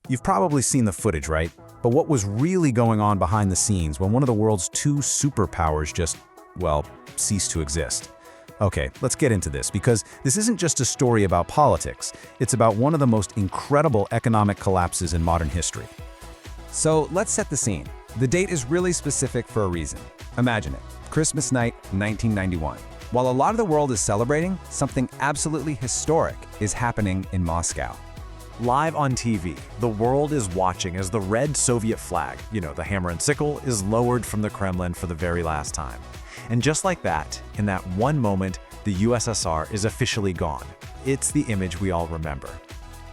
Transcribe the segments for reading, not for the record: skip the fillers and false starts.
You've probably seen the footage, right? But what was really going on behind the scenes when one of the world's two superpowers just, well, ceased to exist? Okay, let's get into this, because this isn't just a story about politics. It's about one of the most incredible economic collapses in modern history. So let's set the scene. The date is really specific for a reason. Imagine it, Christmas night, 1991. While a lot of the world is celebrating, something absolutely historic is happening in Moscow. Live on TV, the world is watching as the red Soviet flag, the hammer and sickle, is lowered from the Kremlin for the very last time. And just like that, in that one moment, the USSR is officially gone. It's the image we all remember.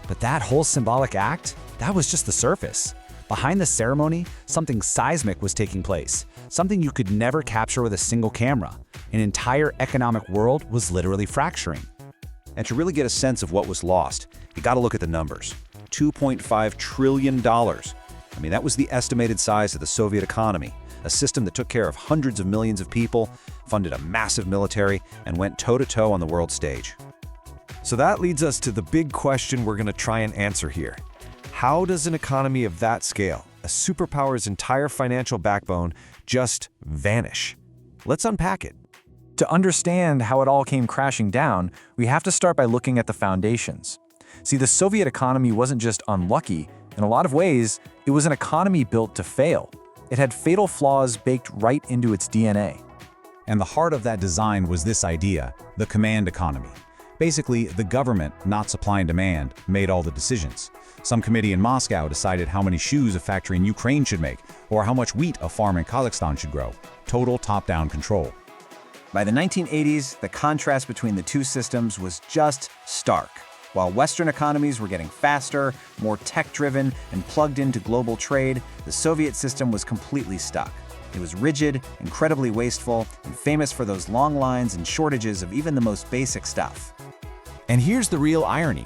But that whole symbolic act, that was just the surface. Behind the ceremony, something seismic was taking place, something you could never capture with a single camera. An entire economic world was literally fracturing. And to really get a sense of what was lost, you gotta look at the numbers. $2.5 trillion. That was the estimated size of the Soviet economy, a system that took care of hundreds of millions of people, funded a massive military, and went toe-to-toe on the world stage. So that leads us to the big question we're gonna try and answer here. How does an economy of that scale, a superpower's entire financial backbone, just vanish? Let's unpack it. To understand how it all came crashing down, we have to start by looking at the foundations. See, the Soviet economy wasn't just unlucky. In a lot of ways, it was an economy built to fail. It had fatal flaws baked right into its DNA. And the heart of that design was this idea, the command economy. Basically, the government, not supply and demand, made all the decisions. Some committee in Moscow decided how many shoes a factory in Ukraine should make, or how much wheat a farm in Kazakhstan should grow. Total top-down control. By the 1980s, the contrast between the two systems was just stark. While Western economies were getting faster, more tech-driven, and plugged into global trade, the Soviet system was completely stuck. It was rigid, incredibly wasteful, and famous for those long lines and shortages of even the most basic stuff. And here's the real irony.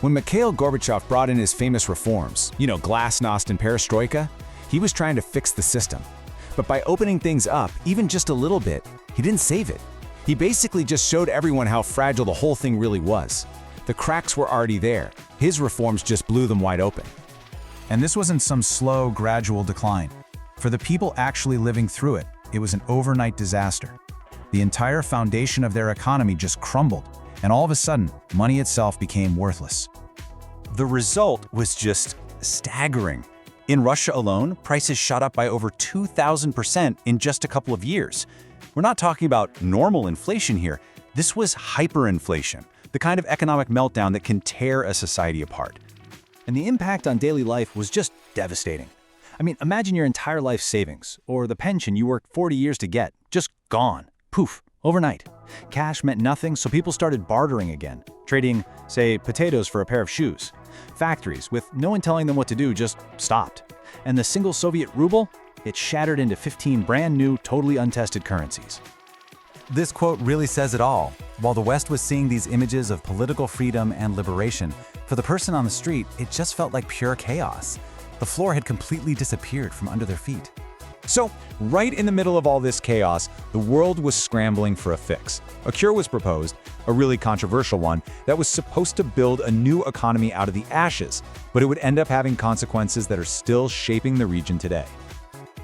When Mikhail Gorbachev brought in his famous reforms, glasnost and perestroika, he was trying to fix the system. But by opening things up, even just a little bit, he didn't save it. He basically just showed everyone how fragile the whole thing really was. The cracks were already there. His reforms just blew them wide open. And this wasn't some slow, gradual decline. For the people actually living through it, it was an overnight disaster. The entire foundation of their economy just crumbled, and all of a sudden, money itself became worthless. The result was just staggering. In Russia alone, prices shot up by over 2,000% in just a couple of years. We're not talking about normal inflation here. This was hyperinflation, the kind of economic meltdown that can tear a society apart. And the impact on daily life was just devastating. Imagine your entire life savings, or the pension you worked 40 years to get, just gone. Poof, overnight. Cash meant nothing, so people started bartering again, trading, say, potatoes for a pair of shoes. Factories, with no one telling them what to do, just stopped. And the single Soviet ruble? It shattered into 15 brand new, totally untested currencies. This quote really says it all. While the West was seeing these images of political freedom and liberation, for the person on the street, it just felt like pure chaos. The floor had completely disappeared from under their feet. So, right in the middle of all this chaos, the world was scrambling for a fix. A cure was proposed, a really controversial one, that was supposed to build a new economy out of the ashes, but it would end up having consequences that are still shaping the region today.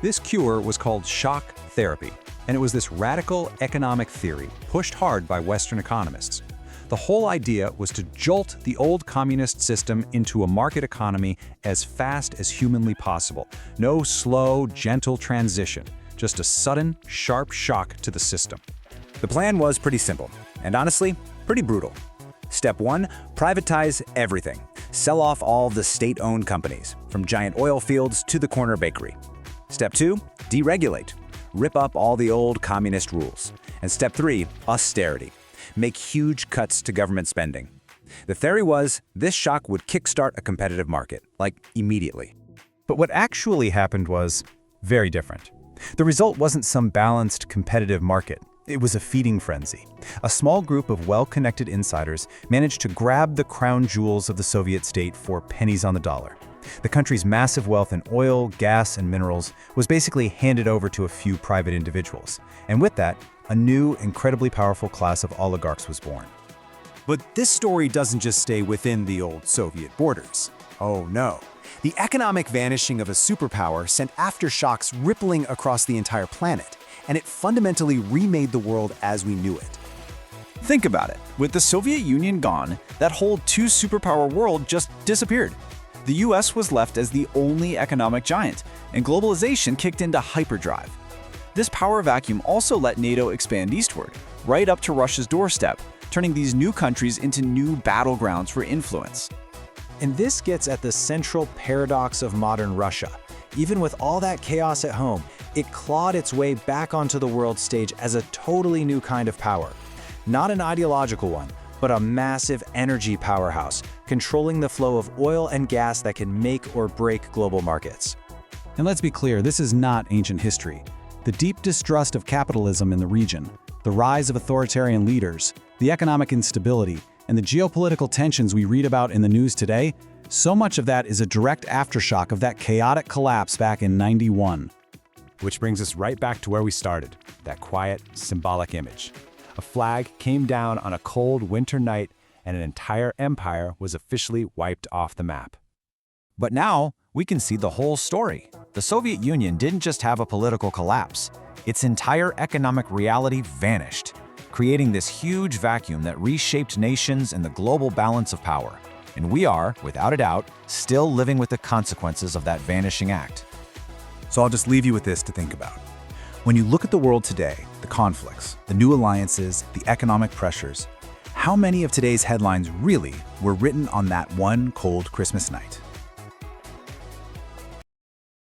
This cure was called shock therapy, and it was this radical economic theory pushed hard by Western economists. The whole idea was to jolt the old communist system into a market economy as fast as humanly possible. No slow, gentle transition, just a sudden, sharp shock to the system. The plan was pretty simple, and honestly, pretty brutal. Step 1, privatize everything. Sell off all the state-owned companies, from giant oil fields to the corner bakery. Step 2, deregulate. Rip up all the old communist rules. And step 3, austerity. Make huge cuts to government spending. The theory was this shock would kickstart a competitive market, like immediately. But what actually happened was very different. The result wasn't some balanced, competitive market. It was a feeding frenzy. A small group of well-connected insiders managed to grab the crown jewels of the Soviet state for pennies on the dollar. The country's massive wealth in oil, gas, and minerals was basically handed over to a few private individuals. And with that, a new, incredibly powerful class of oligarchs was born. But this story doesn't just stay within the old Soviet borders. Oh no. The economic vanishing of a superpower sent aftershocks rippling across the entire planet, and it fundamentally remade the world as we knew it. Think about it. With the Soviet Union gone, that whole two-superpower world just disappeared. The US was left as the only economic giant, and globalization kicked into hyperdrive. This power vacuum also let NATO expand eastward, right up to Russia's doorstep, turning these new countries into new battlegrounds for influence. And this gets at the central paradox of modern Russia. Even with all that chaos at home, it clawed its way back onto the world stage as a totally new kind of power. Not an ideological one, but a massive energy powerhouse, controlling the flow of oil and gas that can make or break global markets. And let's be clear, this is not ancient history. The deep distrust of capitalism in the region, the rise of authoritarian leaders, the economic instability, and the geopolitical tensions we read about in the news today, so much of that is a direct aftershock of that chaotic collapse back in '91. Which brings us right back to where we started, that quiet, symbolic image. A flag came down on a cold winter night, and an entire empire was officially wiped off the map. But now, we can see the whole story. The Soviet Union didn't just have a political collapse. Its entire economic reality vanished, creating this huge vacuum that reshaped nations and the global balance of power. And we are, without a doubt, still living with the consequences of that vanishing act. So I'll just leave you with this to think about. When you look at the world today, the conflicts, the new alliances, the economic pressures, how many of today's headlines really were written on that one cold Christmas night?